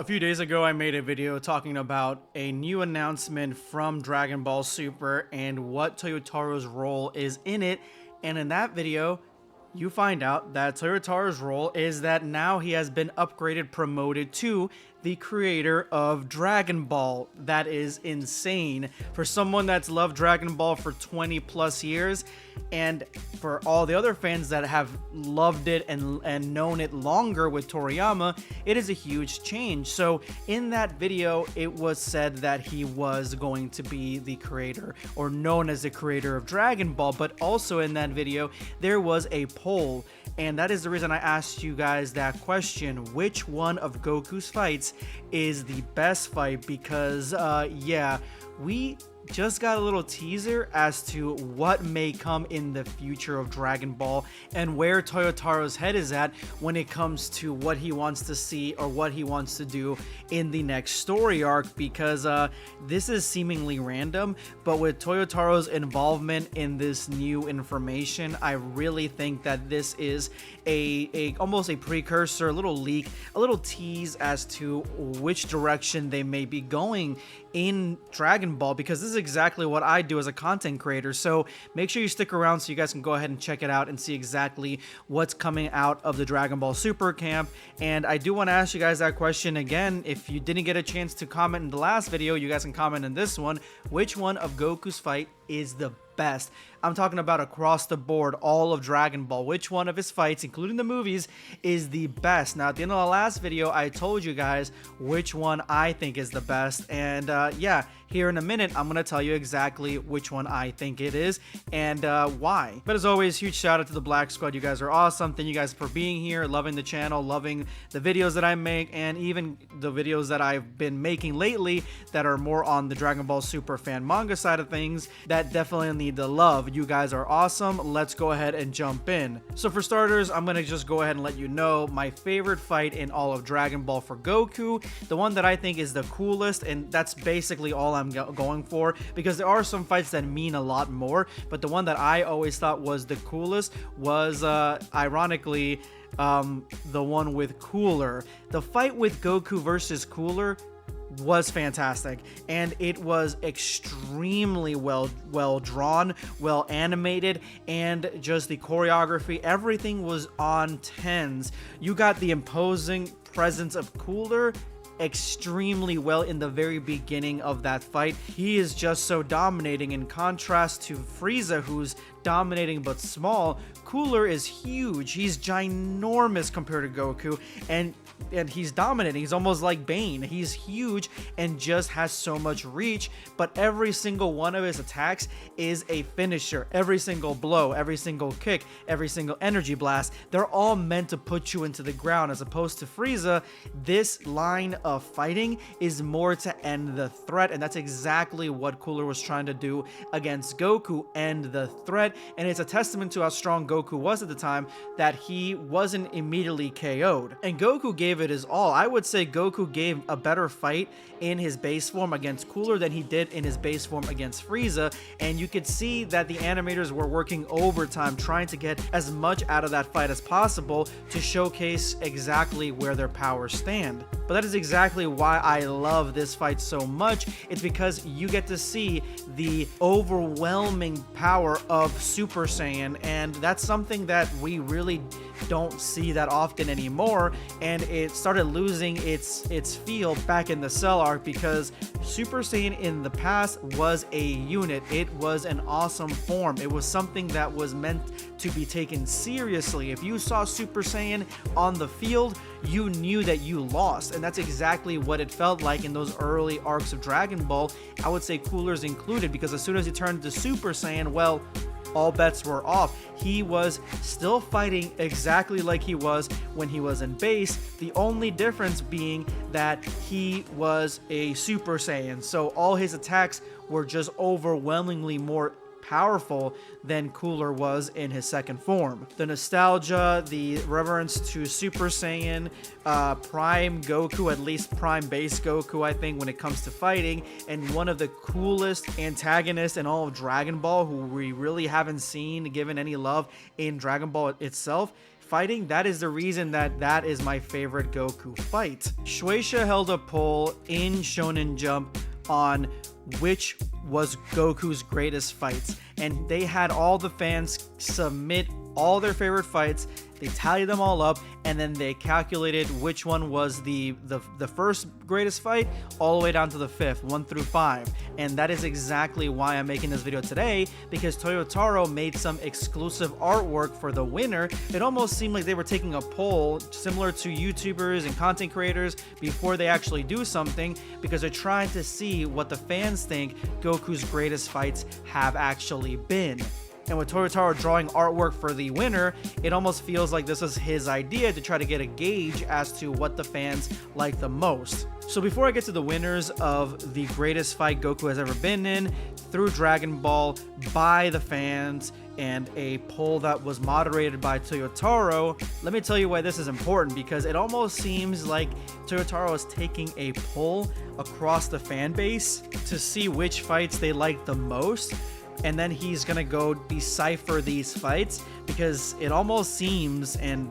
A few days ago, I made a video talking about a new announcement from Dragon Ball Super and what Toyotaro's role is in it. And in that video, you find out that Toyotaro's role is that now he has been upgraded, promoted to the creator of Dragon Ball. That is insane. For someone that's loved Dragon Ball for 20 plus years, and for all the other fans that have loved it and known it longer with Toriyama, it is a huge change. So in that video, it was said that he was going to be the creator, or known as the creator of Dragon Ball, but also in that video, there was a poll. And that is the reason I asked you guys that question: which one of Goku's fights is the best fight? Because yeah, we just got a little teaser as to what may come in the future of Dragon Ball and where Toyotaro's head is at when it comes to what he wants to see or what he wants to do in the next story arc, because this is seemingly random, but with Toyotaro's involvement in this new information, I really think that this is almost a precursor, a little leak, a little tease as to which direction they may be going in Dragon Ball, because this is exactly what I do as a content creator. So make sure you stick around so you guys can go ahead and check it out and see exactly what's coming out of the Dragon Ball Super camp. And I do want to ask you guys that question again. If you didn't get a chance to comment in the last video, you guys can comment in this one. Which one of Goku's fight is the best? I'm talking about across the board, all of Dragon Ball. Which one of his fights, including the movies, is the best? Now, at the end of the last video, I told you guys which one I think is the best. And yeah, here in a minute, I'm going to tell you exactly which one I think it is and why. But as always, huge shout out to the Black Squad. You guys are awesome. Thank you guys for being here, loving the channel, loving the videos that I make, and even the videos that I've been making lately that are more on the Dragon Ball Super fan manga side of things that definitely need the love. You guys are awesome. Let's go ahead and jump in. So for starters, I'm going to just go ahead and let you know my favorite fight in all of Dragon Ball for Goku, the one that I think is the coolest, and that's basically all I'm going for, because there are some fights that mean a lot more, but the one that I always thought was the coolest was ironically the one with Cooler. The fight with Goku versus Cooler was fantastic, and it was extremely well drawn, well animated, and just the choreography, everything was on tens. You got the imposing presence of Cooler extremely well in the very beginning of that fight. He is just so dominating, in contrast to Frieza, who's dominating but small. Cooler is huge. He's ginormous compared to Goku, and he's dominating. He's almost like Bane. He's huge and just has so much reach, but every single one of his attacks is a finisher. Every single blow, every single kick, every single energy blast, they're all meant to put you into the ground, as opposed to Frieza. This line of fighting is more to end the threat, and that's exactly what Cooler was trying to do against Goku, end the threat. And it's a testament to how strong Goku was at the time that he wasn't immediately KO'd, and Goku gave it his all. I would say Goku gave a better fight in his base form against Cooler than he did in his base form against Frieza, and you could see that the animators were working overtime trying to get as much out of that fight as possible to showcase exactly where their powers stand. But that is exactly why I love this fight so much. It's because you get to see the overwhelming power of Super Saiyan, and that's something that we really don't see that often anymore, and it started losing its feel back in the Cell arc, because Super Saiyan in the past was a unit. It was an awesome form. It was something that was meant to be taken seriously. If you saw Super Saiyan on the field, you knew that you lost, and that's exactly what it felt like in those early arcs of Dragon Ball. I would say Cooler's included, because as soon as he turned to Super Saiyan, well, all bets were off. He was still fighting exactly like he was when he was in base, the only difference being that he was a Super Saiyan, so all his attacks were just overwhelmingly more powerful than Cooler was in his second form. The nostalgia, the reverence to Super Saiyan, Prime Goku, at least Prime Base Goku, I think, when it comes to fighting, and one of the coolest antagonists in all of Dragon Ball, who we really haven't seen given any love in Dragon Ball itself. fighting, that is the reason that is my favorite Goku fight. Shueisha held a poll in Shonen Jump on which was Goku's greatest fights, and they had all the fans submit all their favorite fights. They tallied them all up, and then they calculated which one was the first greatest fight all the way down to the fifth, 1 through 5. And that is exactly why I'm making this video today, because Toyotaro made some exclusive artwork for the winner. It almost seemed like they were taking a poll similar to YouTubers and content creators before they actually do something, because they're trying to see what the fans think Goku's greatest fights have actually been. And with Toyotaro drawing artwork for the winner, it almost feels like this was his idea to try to get a gauge as to what the fans like the most. So before I get to the winners of the greatest fight Goku has ever been in through Dragon Ball by the fans, and a poll that was moderated by Toyotaro, let me tell you why this is important, because it almost seems like Toyotaro is taking a poll across the fan base to see which fights they like the most, and then he's gonna go decipher these fights, because it almost seems, and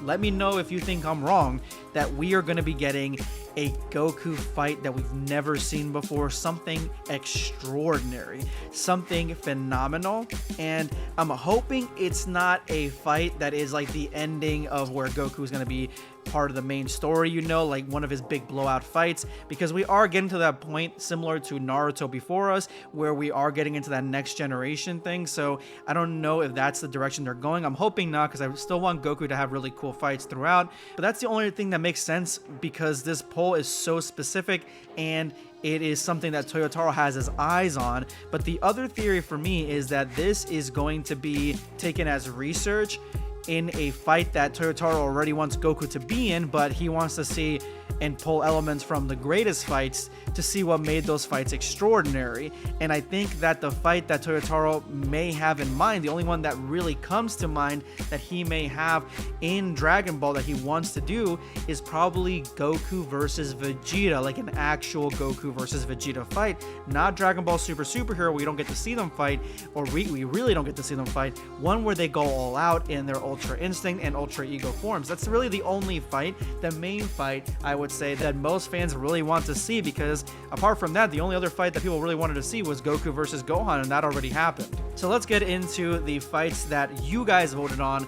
let me know if you think I'm wrong, that we are gonna be getting a Goku fight that we've never seen before, something extraordinary, something phenomenal. And I'm hoping it's not a fight that is like the ending of where Goku is going to be part of the main story, you know, like one of his big blowout fights, because we are getting to that point similar to Naruto before us, where we are getting into that next generation thing. So I don't know if that's the direction they're going. I'm hoping not, because I still want Goku to have really cool fights throughout, but that's the only thing that makes sense, because this poll is so specific and it is something that Toyotaro has his eyes on. But the other theory for me is that this is going to be taken as research in a fight that Toyotaro already wants Goku to be in, but he wants to see and pull elements from the greatest fights to see what made those fights extraordinary. And I think that the fight that Toyotaro may have in mind, the only one that really comes to mind that he may have in Dragon Ball that he wants to do, is probably Goku versus Vegeta, like an actual Goku versus Vegeta fight, not Dragon Ball Super Superhero, we don't get to see them fight, or we really don't get to see them fight, one where they go all out in their Ultra Instinct and Ultra Ego forms. That's really the only fight, the main fight, I would say, that most fans really want to see, because apart from that, the only other fight that people really wanted to see was Goku versus Gohan, and that already happened. So let's get into the fights that you guys voted on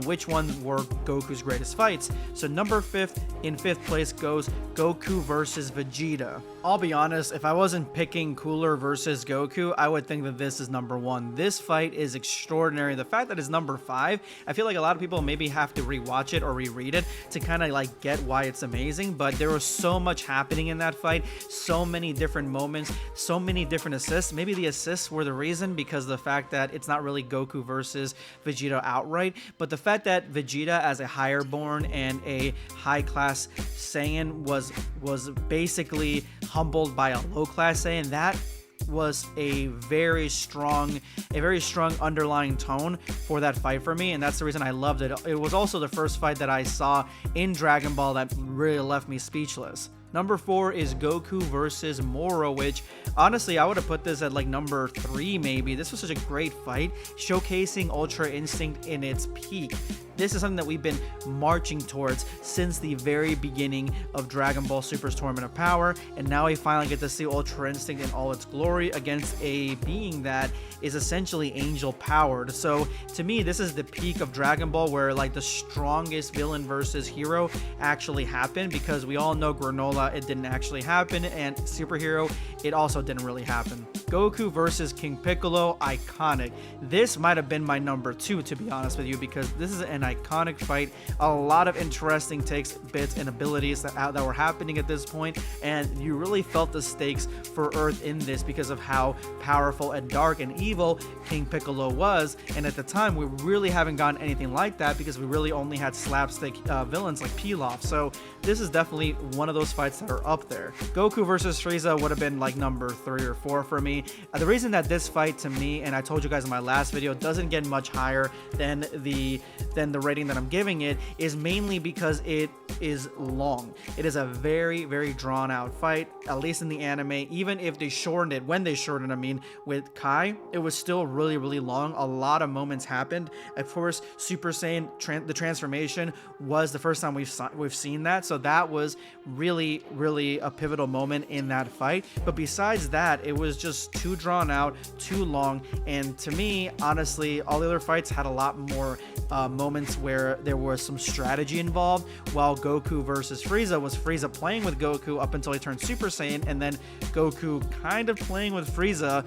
which ones were Goku's greatest fights. So number 5 in 5th place goes Goku versus Vegeta. I'll be honest, if I wasn't picking Cooler versus Goku, I would think that this is number 1. This fight is extraordinary. The fact that it's number 5, I feel like a lot of people maybe have to rewatch it or reread it to kind of like get why it's amazing, but there was so much happening in that fight, so many different moments, so many different assists. Maybe the assists were the reason, because the fact that it's not really Goku versus Vegeta outright, but the fact that Vegeta as a higher born and a high class Saiyan was basically humbled by a low class Saiyan, that was a very strong underlying tone for that fight for me, and that's the reason I loved it. It was also the first fight that I saw in Dragon Ball that really left me speechless. Number 4 is Goku versus Moro, which honestly I would have put this at like number 3 maybe. This was such a great fight, showcasing Ultra Instinct in its peak. This is something that we've been marching towards since the very beginning of Dragon Ball Super's Tournament of Power, and now we finally get to see Ultra Instinct in all its glory against a being that is essentially angel powered. So to me, this is the peak of Dragon Ball, where like the strongest villain versus hero actually happened, because we all know Granola, it didn't actually happen, and Superhero, it also didn't really happen. Goku versus King Piccolo, iconic. This might have been my number 2, to be honest with you, because this is an iconic fight. A lot of interesting takes, bits, and abilities that were happening at this point, and you really felt the stakes for Earth in this because of how powerful and dark and evil King Piccolo was. And at the time, we really haven't gotten anything like that, because we really only had slapstick villains like Pilaf. So this is definitely one of those fights that are up there. Goku versus Frieza would have been like number 3 or 4 for me. me. The reason that this fight to me, and I told you guys in my last video, doesn't get much higher than the rating that I'm giving it, is mainly because it is long. It is a very, very drawn out fight, at least in the anime. Even if they shortened it, when they shortened it, I mean, with Kai, it was still really, really long. A lot of moments happened. Of course, Super Saiyan, the transformation was the first time we've seen that, so that was really, really a pivotal moment in that fight. But besides that, it was just too drawn out, too long, and to me, honestly, all the other fights had a lot more moments where there was some strategy involved, while Goku versus Frieza was Frieza playing with Goku up until he turned Super Saiyan, and then Goku kind of playing with Frieza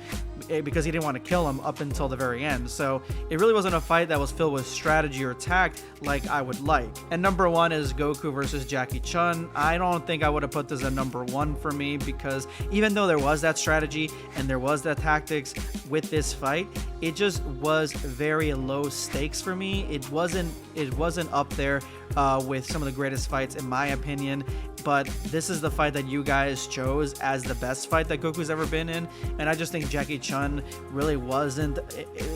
because he didn't want to kill him up until the very end. So it really wasn't a fight that was filled with strategy or tact like I would like. And number one is Goku versus Jackie Chun. I don't think I would have put this at number one for me, because even though there was that strategy and there was that tactics with this fight, it just was very low stakes for me. It wasn't up there with some of the greatest fights in my opinion, but this is the fight that you guys chose as the best fight that Goku's ever been in, and I just think Jackie Chun really wasn't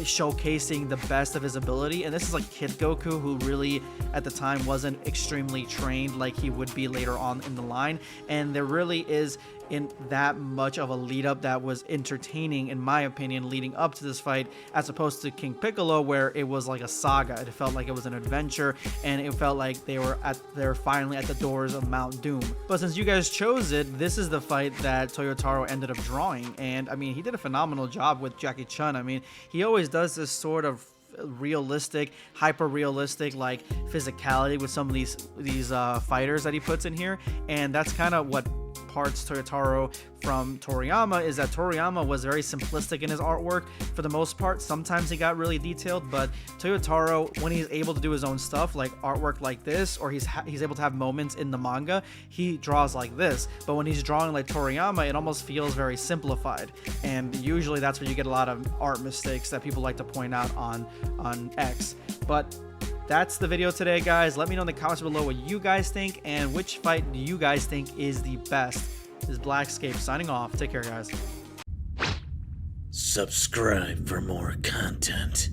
showcasing the best of his ability, and this is like kid Goku, who really at the time wasn't extremely trained like he would be later on in the line, and there really is in that much of a lead up that was entertaining in my opinion leading up to this fight, as opposed to King Piccolo, where it was like a saga. It felt like it was an adventure, and it felt like they're finally at the doors of Mount Doom. But since you guys chose it, this is the fight that Toyotaro ended up drawing, and I mean, he did a phenomenal job with Jackie Chun. I mean, he always does this sort of realistic, hyper realistic like physicality with some of these fighters that he puts in here, and that's kind of what parts Toyotaro from Toriyama, is that Toriyama was very simplistic in his artwork for the most part. Sometimes he got really detailed, but Toyotaro, when he's able to do his own stuff like artwork like this, or he's able to have moments in the manga, he draws like this. But when he's drawing like Toriyama, it almost feels very simplified, and usually that's where you get a lot of art mistakes that people like to point out on X. But that's the video today, guys. Let me know in the comments below what you guys think, and which fight do you guys think is the best. This is Blackscape signing off. Take care, guys. Subscribe for more content.